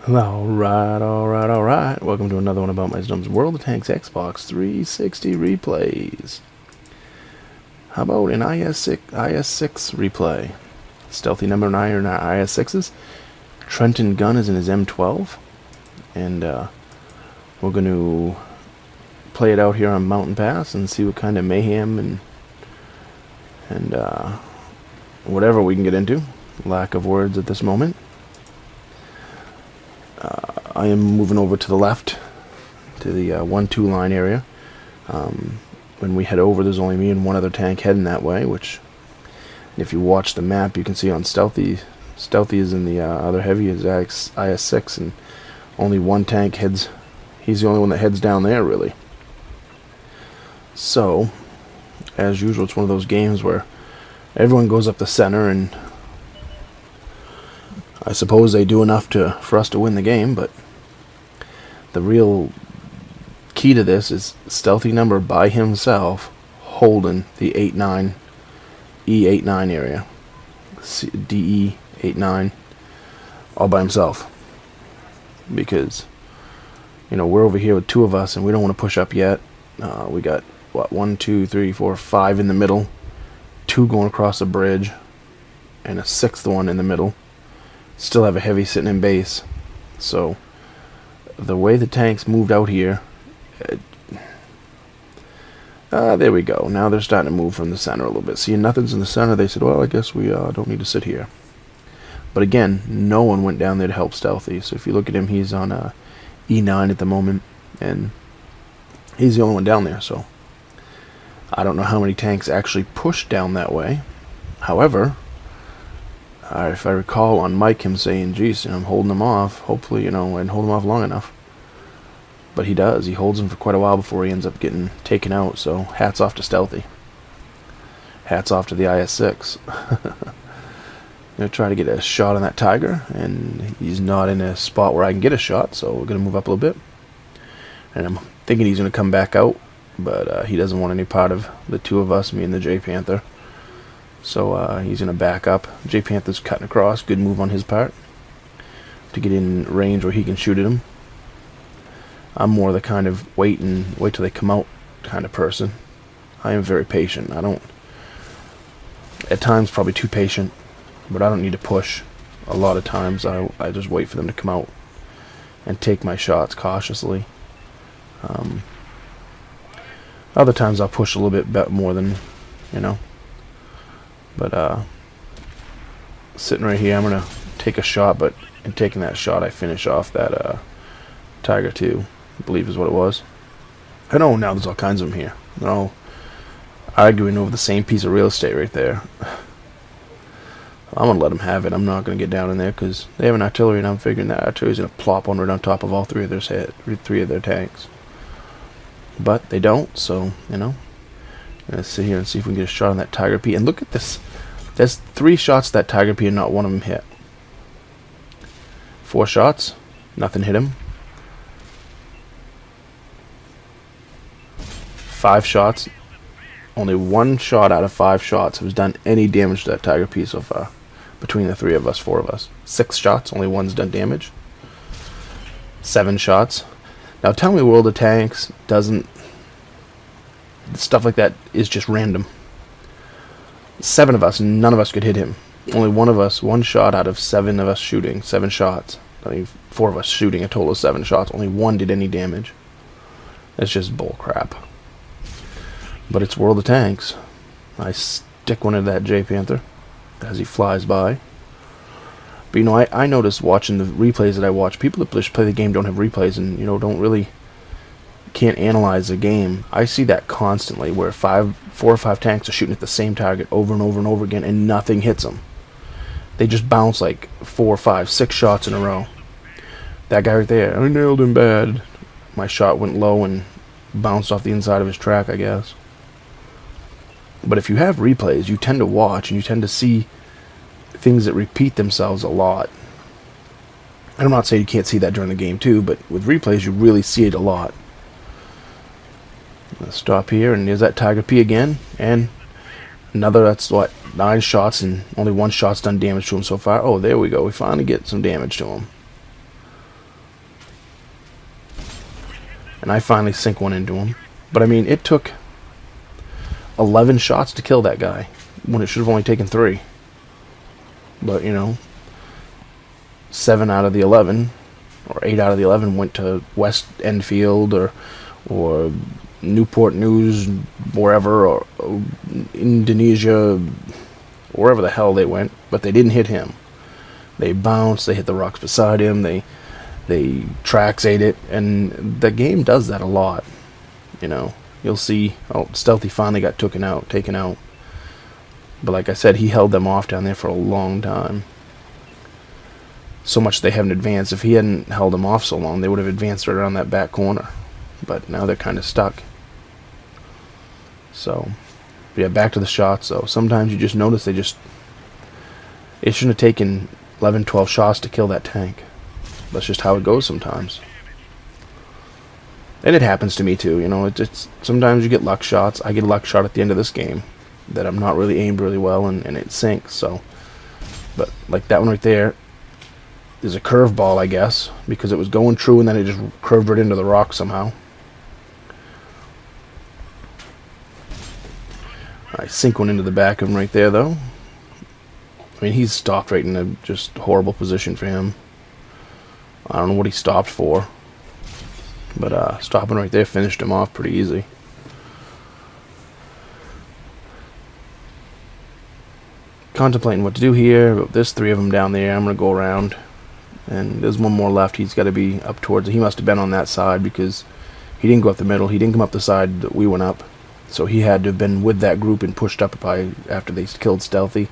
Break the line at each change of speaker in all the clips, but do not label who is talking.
Alright. Welcome to another one about BumpmyStump's World of Tanks Xbox 360 replays. How about an IS-6 replay? Stealthy number 9 in our IS-6s. Trenton Gunn is in his M12. And we're going to play it out here on Mountain Pass and see what kind of mayhem and whatever we can get into. Lack of words at this moment. I am moving over to the left, to the 1-2 line area. When we head over, there's only me and one other tank heading that way, which, if you watch the map, you can see on Stealthy. Stealthy is in the other heavy, is IS-6, and only one tank heads. He's the only one that heads down there, really. So, as usual, it's one of those games where everyone goes up the center, and I suppose they do enough for us to win the game, but the real key to this is Stealthy number by himself holding the 8-9 E89 area, DE89, all by himself. Because, you know, we're over here with two of us and we don't want to push up yet. We got, what, 1, 2, 3, 4, 5 in the middle, 2 going across the bridge, and a 6th one in the middle. Still have a heavy sitting in base. So the way the tanks moved out here, there we go. Now they're starting to move from the center a little bit. Seeing nothing's in the center, they said, well, I guess we don't need to sit here. But again, no one went down there to help Stealthy. So if you look at him, he's on E9 at the moment, and he's the only one down there. So I don't know how many tanks actually pushed down that way. However, if I recall on Mike him saying, geez, I'm holding him off, hopefully, and hold him off long enough. But he does. He holds him for quite a while before he ends up getting taken out, so hats off to Stealthy. Hats off to the IS-6. Going to try to get a shot on that Tiger, and he's not in a spot where I can get a shot, so we're going to move up a little bit. And I'm thinking he's going to come back out, but he doesn't want any part of the two of us, me and the J-Panther. So he's going to back up. J-Panther's cutting across. Good move on his part to get in range where he can shoot at him. I'm more the kind of wait till they come out kind of person. I am very patient. I don't, at times probably too patient, but I don't need to push. A lot of times I just wait for them to come out and take my shots cautiously. Other times I'll push a little bit more than, But sitting right here, I'm going to take a shot, but in taking that shot, I finish off that Tiger 2, I believe is what it was. I know now there's all kinds of them here. They're all arguing over the same piece of real estate right there. I'm going to let them have it. I'm not going to get down in there because they have an artillery, and I'm figuring that artillery is going to plop one right on top of all three of their tanks. But they don't, so, let's sit here and see if we can get a shot on that Tiger P. And look at this. There's 3 shots at that Tiger P and not one of them hit. 4 shots. Nothing hit him. 5 shots. Only 1 shot out of 5 shots has done any damage to that Tiger P so far. Between the 3 of us, 4 of us. 6 shots. Only 1's done damage. 7 shots. Now tell me World of Tanks doesn't... Stuff like that is just random. 7 of us, none of us could hit him. Only one of us, 1 shot out of 7 of us shooting. 7 shots. I mean, 4 of us shooting a total of 7 shots. Only 1 did any damage. It's just bull crap. But it's World of Tanks. I stick one into that J-Panther as he flies by. But I noticed watching the replays that I watch, people that play the game don't have replays and don't really can't analyze the game. I see that constantly where 4 or 5 tanks are shooting at the same target over and over and over again and nothing hits them. They just bounce like 4, 5, 6 shots in a row. That guy right there, I nailed him bad. My shot went low and bounced off the inside of his track, I guess. But if you have replays, you tend to watch and you tend to see things that repeat themselves a lot. And I'm not saying you can't see that during the game too, but with replays you really see it a lot. Let's stop here, and there's that Tiger P again, and another, that's what, 9 shots, and only 1 shot's done damage to him so far. Oh, there we go, we finally get some damage to him. and I finally sink one into him. But I mean, it took 11 shots to kill that guy when it should have only taken 3. But, you know, 7 out of the 11, or 8 out of the 11 went to West Enfield or Newport News, wherever, or Indonesia, wherever the hell they went. But they didn't hit him. They bounced, they hit the rocks beside him, they trax ate it, and the game does that a lot. You know, you'll see, oh, Stealthy finally got taken out. But like I said, he held them off down there for a long time. So much they haven't advanced. If he hadn't held them off so long, they would have advanced right around that back corner. But now they're kind of stuck. So, yeah, back to the shots, though. Sometimes you just notice it shouldn't have taken 11, 12 shots to kill that tank. That's just how it goes sometimes. And it happens to me too, you know. It's sometimes you get luck shots. I get a luck shot at the end of this game that I'm not really aimed really well, and it sinks. So, but like that one right there, there's a curveball, I guess, because it was going true and then it just curved right into the rock somehow. I sink one into the back of him right there, though. I mean, he's stopped right in a just horrible position for him. I don't know what he stopped for. But stopping right there finished him off pretty easy. Contemplating what to do here, but there's 3 of them down there. I'm going to go around. And there's one more left. He's got to be up towards it. He must have been on that side because he didn't go up the middle. He didn't come up the side that we went up. So he had to have been with that group and pushed up by after they killed Stealthy.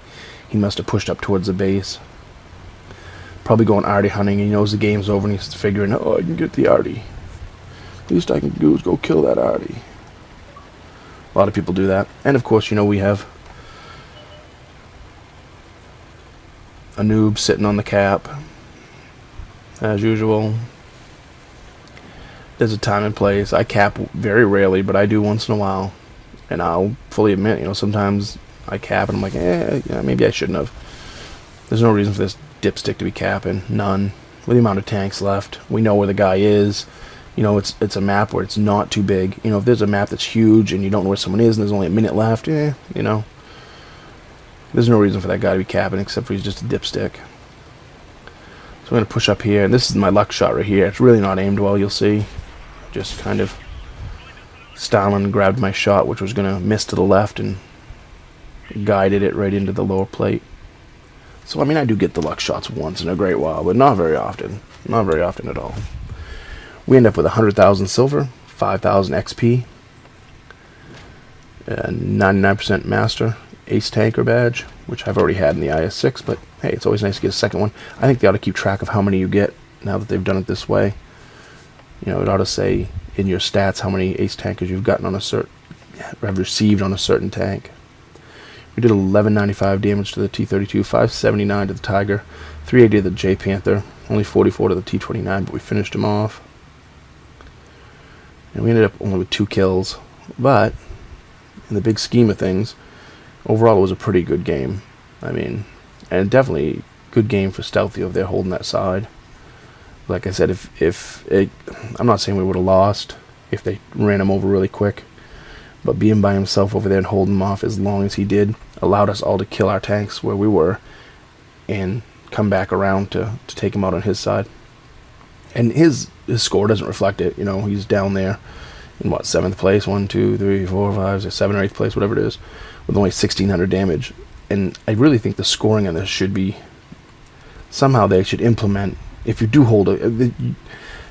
He must have pushed up towards the base. Probably going arty hunting. He knows the game's over and he's figuring, oh, I can get the arty. Least I can do is go kill that arty. A lot of people do that. And of course, you know, we have a noob sitting on the cap. As usual. There's a time and place. I cap very rarely, but I do once in a while. And I'll fully admit, you know, sometimes I cap and I'm like, yeah, maybe I shouldn't have. There's no reason for this dipstick to be capping. None. With the amount of tanks left, we know where the guy is. You know, it's a map where it's not too big. You know, if there's a map that's huge and you don't know where someone is and there's only a minute left, you know. There's no reason for that guy to be capping except for he's just a dipstick. So I'm going to push up here. And this is my luck shot right here. It's really not aimed well, you'll see. Just kind of styling grabbed my shot, which was going to miss to the left, and guided it right into the lower plate. So, I mean, I do get the luck shots once in a great while, but not very often. Not very often at all. We end up with 100,000 silver, 5,000 XP, 99% master, ace tanker badge, which I've already had in the IS-6, but hey, it's always nice to get a second one. I think they ought to keep track of how many you get now that they've done it this way. You know, it ought to say in your stats how many ace tankers you've gotten on a certain, have received on a certain tank. We did 1195 damage to the T-32, 579 to the Tiger, 380 to the J-Panther, only 44 to the T-29, but we finished him off. And we ended up only with 2 kills, but in the big scheme of things, overall it was a pretty good game. I mean, and definitely good game for Stealthy over there holding that side. Like I said, I'm not saying we would have lost if they ran him over really quick, but being by himself over there and holding him off as long as he did allowed us all to kill our tanks where we were and come back around to take him out on his side. And his score doesn't reflect it. You know, he's down there in what, 7th place, 1, 2, 3, 4, 5, 6, 7 or 8th place, whatever it is, with only 1,600 damage. And I really think the scoring on this should be, somehow they should implement, if you do hold it,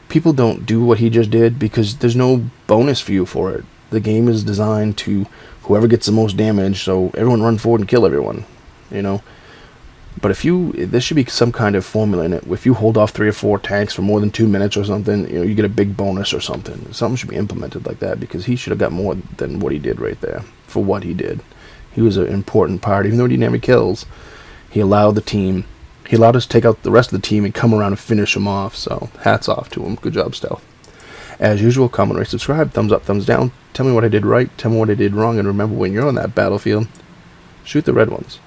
people don't do what he just did because there's no bonus for you for it. The game is designed to whoever gets the most damage, so everyone run forward and kill everyone, you know. But this should be some kind of formula in it. If you hold off 3 or 4 tanks for more than 2 minutes or something, you know, you get a big bonus or something. Something should be implemented like that because he should have got more than what he did right there for what he did. He was an important part, even though he didn't have any kills. He allowed us to take out the rest of the team and come around and finish him off. So hats off to him. Good job, Stealth. As usual, comment, rate, subscribe, thumbs up, thumbs down. Tell me what I did right, tell me what I did wrong, and remember when you're on that battlefield, shoot the red ones.